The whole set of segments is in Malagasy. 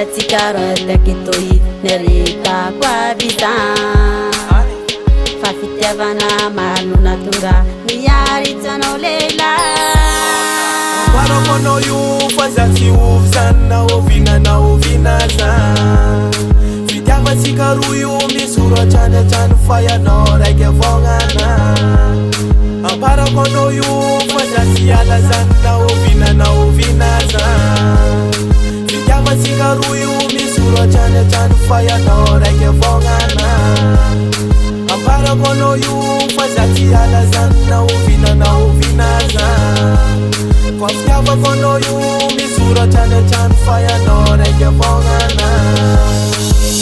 fitiavatsikarota kitoi nereka kwavisa fafitiavana malona tonga miaritsanao lehilahy Paramanao io fa zatsy ovizanona ovinana ovinaza fitiavatsika roa io misoratranatrano fa ianao raiky avagnana Paramanao io fa zatsy alazanona ovinana ovinaza fitiavatsika roa io misoratranatrano fa ianao raiky avagnana Paramanao io fa zatsy alazanona ovinana ovinaza Kwa fitiavakanao io misoratranatrano fa ianao raiky avagnana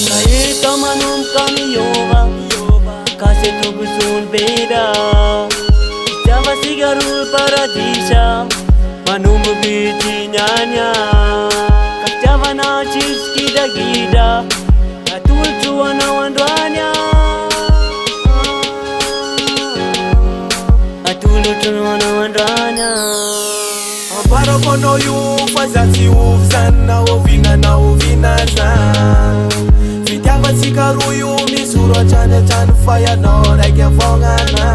Nahita manomboka miova Kasi tobozony beda Fitiavatsika roa paradisa Manomboky tignania Ka fitiavana tsisy kidakida Natolotsoanao androanya Natolotsoanao androanya Paramanao io fa zatsy ovizanona ovinana ovinaza fitiavatsika roa io misoratranatrano fa ianao raiky avagnana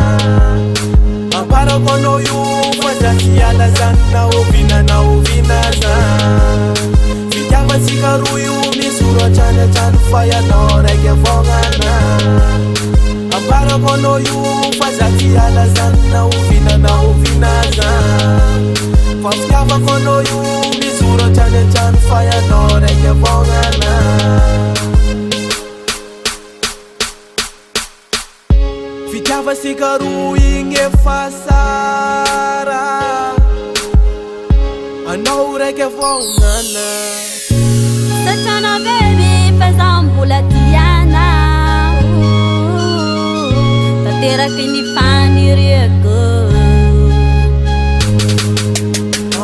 Paramanao io fa zatsy alazanona ovinana ovinaza fitiavatsika roa io misoratranatrano fa ianao raiky avagnana Paramanao io fa zatsy alazanona ovinana ovinaza Fa fitiavakanao io misoratranatrano fa ianao raiky avagnana Fitiavatsika roa igny efa sara Anao raiky avagnana Satrana baby fazambola tiana Tanteraky ny faniriako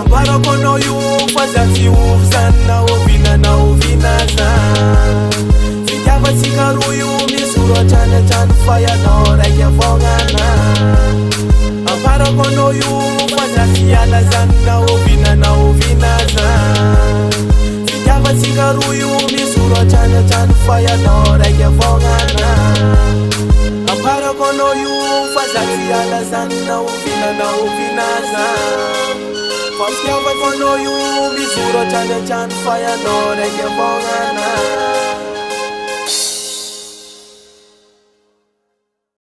Paramanao io fa zatsy ovizanona ovinana ovinaza fitiavatsika roa io misoratranatrano fa ianao raiky avagnana Paramanao io fa zatsy alazanona ovinana ovinaza fitiavatsika roa io misoratranatrano fa ianao raiky avagnana Paramanao io fa zatsy alazanona ovinana ovinaza Fa fitiavakanao io misoratranatrano fa ianao raiky avagnana